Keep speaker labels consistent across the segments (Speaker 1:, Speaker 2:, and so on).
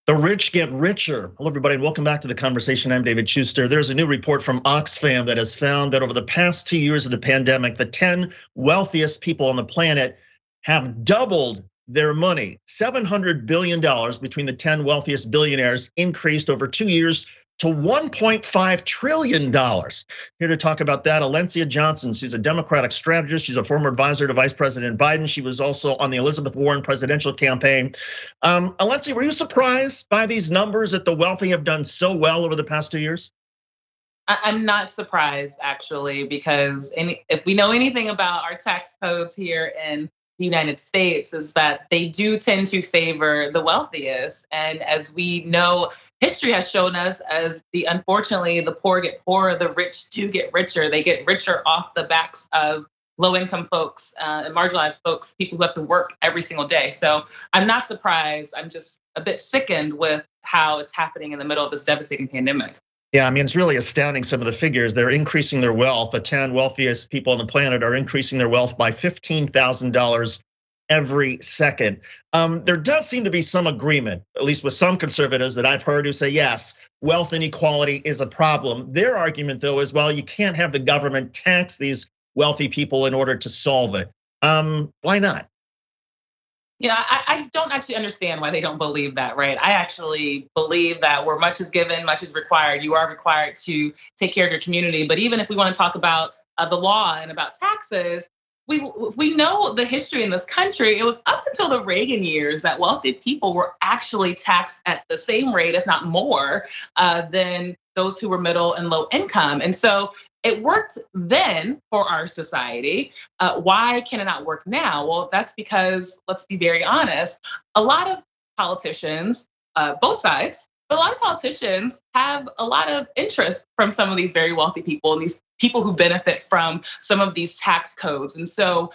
Speaker 1: The rich get richer. Hello, everybody, and welcome back to the conversation. I'm David Schuster. There's a new report from Oxfam that has found that over the past 2 years of the pandemic, the 10 wealthiest people on the planet have doubled their money. $700 billion between the 10 wealthiest billionaires increased over 2 years to $1.5 trillion. Here to talk about that, Alencia Johnson. She's a Democratic strategist. She's a former advisor to Vice President Biden. She was also on the Elizabeth Warren presidential campaign. Alencia, were you surprised by these numbers that the wealthy have done so well over the past 2 years?
Speaker 2: I'm not surprised, actually, because if we know anything about our tax codes here in the United States, is that they do tend to favor the wealthiest. And as we know, history has shown us, unfortunately, the poor get poorer, the rich do get richer. They get richer off the backs of low-income folks and marginalized folks, people who have to work every single day. So I'm not surprised. I'm just a bit sickened with how it's happening in the middle of this devastating pandemic.
Speaker 1: Yeah, I mean, it's really astounding, some of the figures. They're increasing their wealth. The 10 wealthiest people on the planet are increasing their wealth by $15,000 every second. There does seem to be some agreement, at least with some conservatives that I've heard, who say, yes, wealth inequality is a problem. Their argument, though, is, well, you can't have the government tax these wealthy people in order to solve it. Why not?
Speaker 2: Yeah, I don't actually understand why they don't believe that, right? I actually believe that where much is given, much is required. You are required to take care of your community. But even if we want to talk about the law and about taxes, we know the history in this country. It was up until the Reagan years that wealthy people were actually taxed at the same rate, if not more, than those who were middle and low income. And so it worked then for our society. Why can it not work now? Well, that's because, let's be very honest, a lot of politicians, both sides, but a lot of politicians have a lot of interest from some of these very wealthy people and these people who benefit from some of these tax codes. And so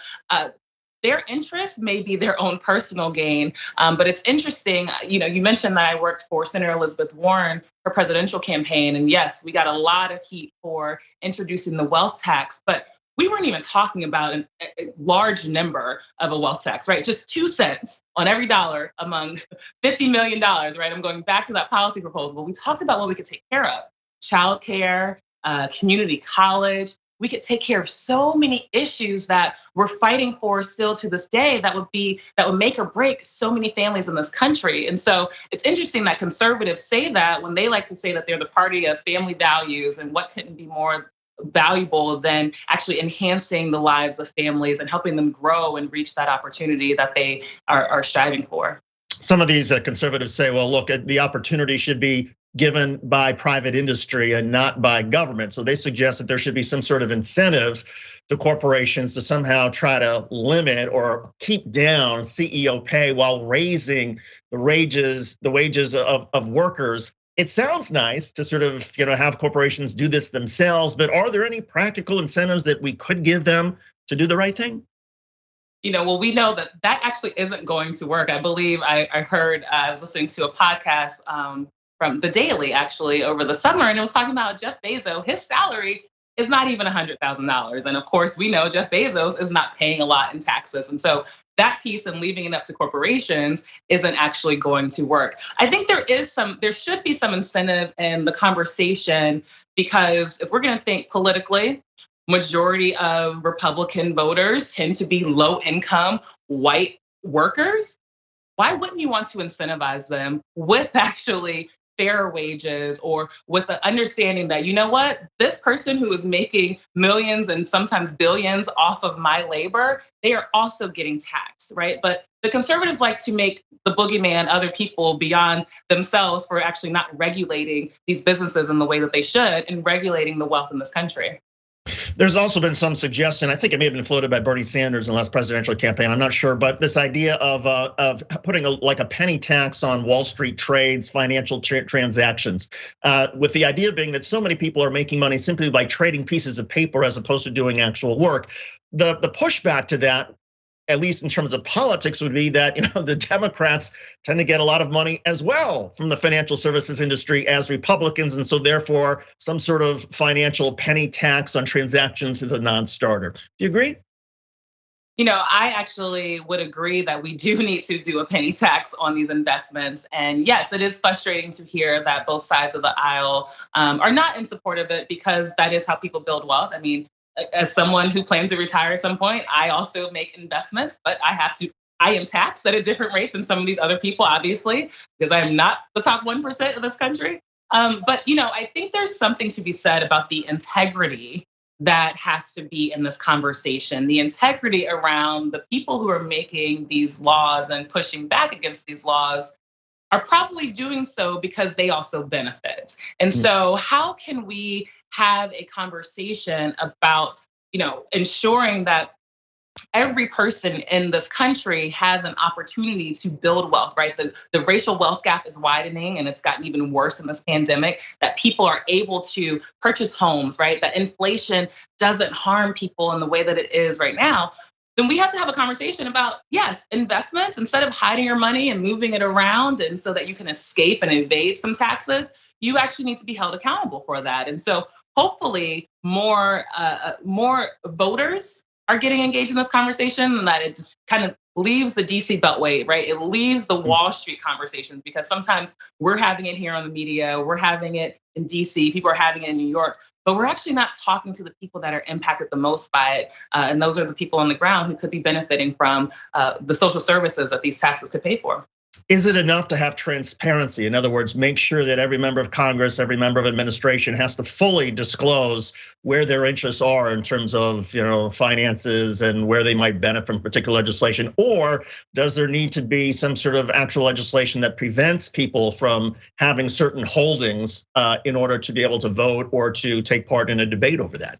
Speaker 2: their interest may be their own personal gain, but it's interesting. You mentioned that I worked for Senator Elizabeth Warren, her presidential campaign, and yes, we got a lot of heat for introducing the wealth tax, but we weren't even talking about a large number of a wealth tax, right? Just 2 cents on every dollar among $50 million, right? I'm going back to that policy proposal. We talked about what we could take care of: childcare, community college. We could take care of so many issues that we're fighting for still to this day that would make or break so many families in this country. And so it's interesting that conservatives say that when they like to say that they're the party of family values, and what couldn't be more valuable than actually enhancing the lives of families and helping them grow and reach that opportunity that they are striving for.
Speaker 1: Some of these conservatives say, well, look, the opportunity should be given by private industry and not by government. So they suggest that there should be some sort of incentive to corporations to somehow try to limit or keep down CEO pay while raising the wages of workers. It sounds nice to sort of have corporations do this themselves, but are there any practical incentives that we could give them to do the right thing?
Speaker 2: Well, we know that actually isn't going to work. I believe I heard, I was listening to a podcast from The Daily actually over the summer, and it was talking about Jeff Bezos. His salary is not even $100,000. And of course, we know Jeff Bezos is not paying a lot in taxes. And so that piece and leaving it up to corporations isn't actually going to work. I think there should be some incentive in the conversation, because if we're going to think politically, majority of Republican voters tend to be low income white workers. Why wouldn't you want to incentivize them with actually fair wages, or with the understanding that, this person who is making millions and sometimes billions off of my labor, they are also getting taxed, right? But the conservatives like to make the boogeyman other people beyond themselves for actually not regulating these businesses in the way that they should and regulating the wealth in this country.
Speaker 1: There's also been some suggestion, I think it may have been floated by Bernie Sanders in the last presidential campaign, I'm not sure, but this idea of putting a penny tax on Wall Street trades, financial transactions, with the idea being that so many people are making money simply by trading pieces of paper as opposed to doing actual work. The pushback to that, at least in terms of politics, would be that the Democrats tend to get a lot of money as well from the financial services industry as Republicans, and so therefore some sort of financial penny tax on transactions is a non-starter. Do you agree?
Speaker 2: I actually would agree that we do need to do a penny tax on these investments. And yes, it is frustrating to hear that both sides of the aisle are not in support of it, because that is how people build wealth. I mean, as someone who plans to retire at some point, I also make investments, but I am taxed at a different rate than some of these other people, obviously, because I am not the top 1% of this country. But I think there's something to be said about the integrity that has to be in this conversation, the integrity around the people who are making these laws and pushing back against these laws are probably doing so because they also benefit. And so how can we have a conversation about, ensuring that every person in this country has an opportunity to build wealth, right? The racial wealth gap is widening, and it's gotten even worse in this pandemic, that people are able to purchase homes, right? That inflation doesn't harm people in the way that it is right now. Then we have to have a conversation about, yes, investments, instead of hiding your money and moving it around and so that you can escape and evade some taxes, you actually need to be held accountable for that. And so hopefully more voters are getting engaged in this conversation, and that it just kind of leaves the DC Beltway, right? It leaves the Wall Street conversations, because sometimes we're having it here on the media, we're having it in DC, people are having it in New York, but we're actually not talking to the people that are impacted the most by it. And those are the people on the ground who could be benefiting from the social services that these taxes could pay for.
Speaker 1: Is it enough to have transparency? In other words, make sure that every member of Congress, every member of administration has to fully disclose where their interests are in terms of finances and where they might benefit from particular legislation? Or does there need to be some sort of actual legislation that prevents people from having certain holdings in order to be able to vote or to take part in a debate over that?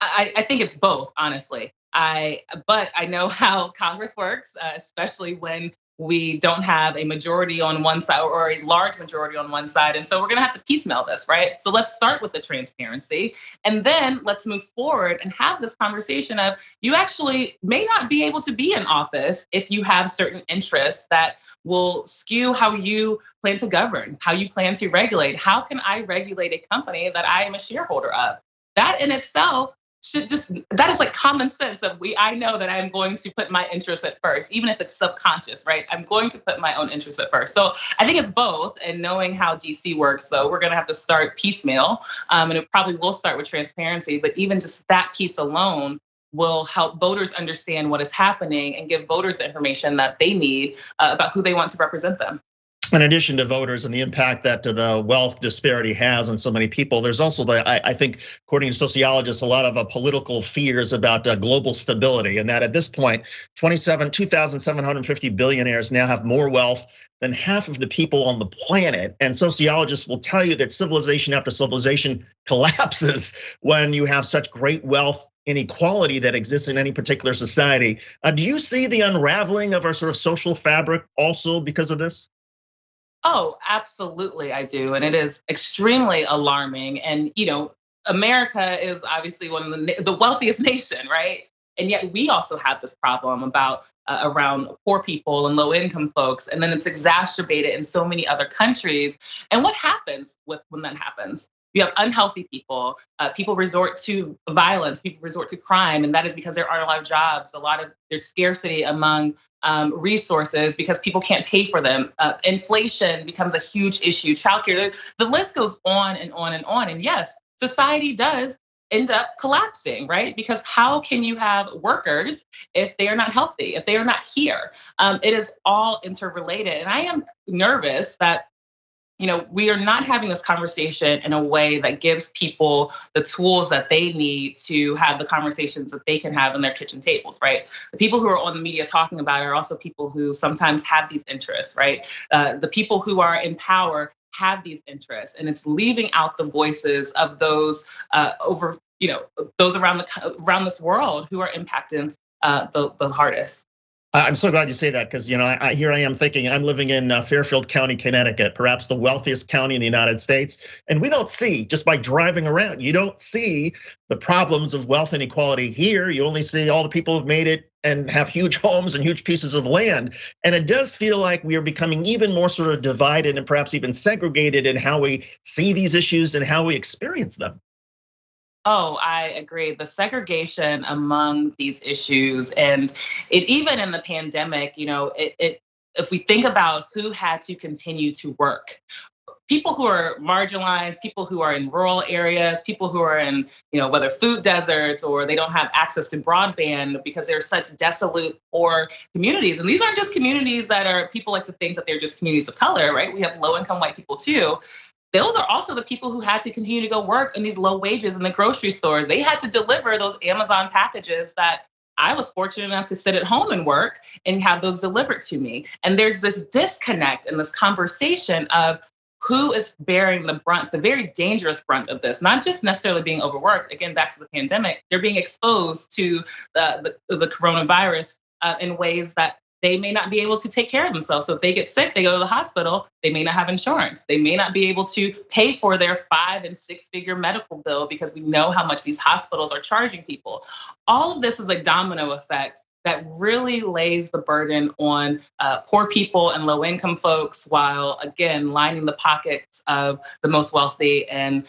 Speaker 2: I think it's both, honestly. But I know how Congress works, especially when we don't have a majority on one side or a large majority on one side. And so we're gonna have to piecemeal this, right? So let's start with the transparency, and then let's move forward and have this conversation of, you actually may not be able to be in office if you have certain interests that will skew how you plan to govern, how you plan to regulate. How can I regulate a company that I am a shareholder of? That in itself that is like common sense of I know that I'm going to put my interests at first, even if it's subconscious, right? I'm going to put my own interests at first. So I think it's both, and knowing how DC works, though, we're gonna have to start piecemeal, and it probably will start with transparency, but even just that piece alone will help voters understand what is happening and give voters the information that they need about who they want to represent them.
Speaker 1: In addition to voters and the impact that the wealth disparity has on so many people, there's also I think, according to sociologists, a lot of political fears about global stability, and that at this point, 2,750 billionaires now have more wealth than half of the people on the planet. And sociologists will tell you that civilization after civilization collapses when you have such great wealth inequality that exists in any particular society. Do you see the unraveling of our sort of social fabric also because of this?
Speaker 2: Oh, absolutely, I do. And it is extremely alarming. And, America is obviously one of the wealthiest nation, right? And yet we also have this problem about around poor people and low income folks. And then it's exacerbated in so many other countries. And what happens when that happens? You have unhealthy people, people resort to violence, people resort to crime, and that is because there aren't a lot of jobs. There's scarcity among resources because people can't pay for them. Inflation becomes a huge issue. Childcare, the list goes on and on and on. And yes, society does end up collapsing, right? Because how can you have workers if they are not healthy, if they are not here? It is all interrelated. And I am nervous that we are not having this conversation in a way that gives people the tools that they need to have the conversations that they can have in their kitchen tables, right? The people who are on the media talking about it are also people who sometimes have these interests, right? The people who are in power have these interests, and it's leaving out the voices of those those around this world who are impacting the hardest.
Speaker 1: I'm so glad you say that, because here I am thinking I'm living in Fairfield County, Connecticut, perhaps the wealthiest county in the United States. And we don't see, just by driving around, you don't see the problems of wealth inequality here. You only see all the people who've made it and have huge homes and huge pieces of land. And it does feel like we are becoming even more sort of divided and perhaps even segregated in how we see these issues and how we experience them.
Speaker 2: Oh, I agree. The segregation among these issues, and even in the pandemic, if we think about who had to continue to work, people who are marginalized, people who are in rural areas, people who are in, whether food deserts or they don't have access to broadband because they're such desolate poor communities. And these aren't just communities that are, people like to think that they're just communities of color, right? We have low income white people too. Those are also the people who had to continue to go work in these low wages in the grocery stores. They had to deliver those Amazon packages that I was fortunate enough to sit at home and work and have those delivered to me. And there's this disconnect and this conversation of who is bearing the brunt, the very dangerous brunt of this, not just necessarily being overworked. Again, back to the pandemic, they're being exposed to the coronavirus in ways that they may not be able to take care of themselves. So if they get sick, they go to the hospital, they may not have insurance. They may not be able to pay for their 5- and 6-figure medical bill because we know how much these hospitals are charging people. All of this is a domino effect that really lays the burden on poor people and low income folks, while again, lining the pockets of the most wealthy and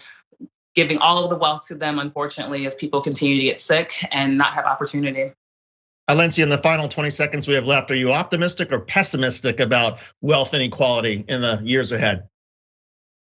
Speaker 2: giving all of the wealth to them, unfortunately, as people continue to get sick and not have opportunity.
Speaker 1: Alencia, in the final 20 seconds we have left, are you optimistic or pessimistic about wealth inequality in the years ahead?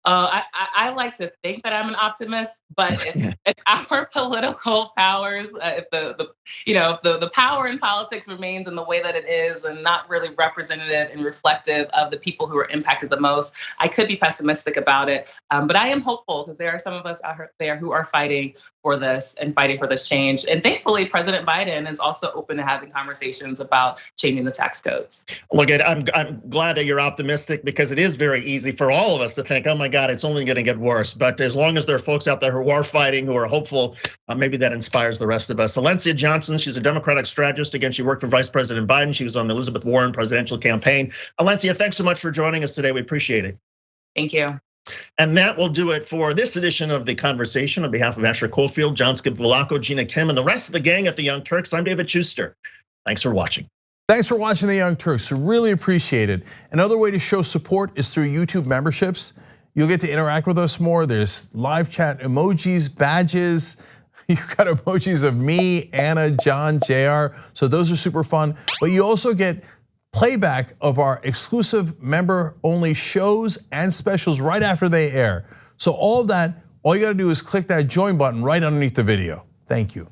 Speaker 2: I like to think that I'm an optimist, but if our political powers, if the power in politics remains in the way that it is and not really representative and reflective of the people who are impacted the most, I could be pessimistic about it. But I am hopeful because there are some of us out there who are fighting for this and fighting for this change. And thankfully, President Biden is also open to having conversations about changing the tax codes.
Speaker 1: Look, I'm glad that you're optimistic because it is very easy for all of us to think, oh my God, it's only going to get worse. But as long as there are folks out there who are fighting, who are hopeful, maybe that inspires the rest of us. Alencia Johnson, she's a Democratic strategist. Again, she worked for Vice President Biden. She was on the Elizabeth Warren presidential campaign. Alencia, thanks so much for joining us today. We appreciate it.
Speaker 2: Thank you.
Speaker 1: And that will do it for this edition of The Conversation. On behalf of Asher Cofield, John Skip-Velaco, Gina Kim, and the rest of the gang at the Young Turks, I'm David Schuster. Thanks for watching.
Speaker 3: Thanks for watching the Young Turks, really appreciate it. Another way to show support is through YouTube memberships. You'll get to interact with us more. There's live chat emojis, badges. You've got emojis of me, Anna, John, JR. So those are super fun. But you also get playback of our exclusive member-only shows and specials right after they air. So all of that, all you gotta do is click that join button right underneath the video. Thank you.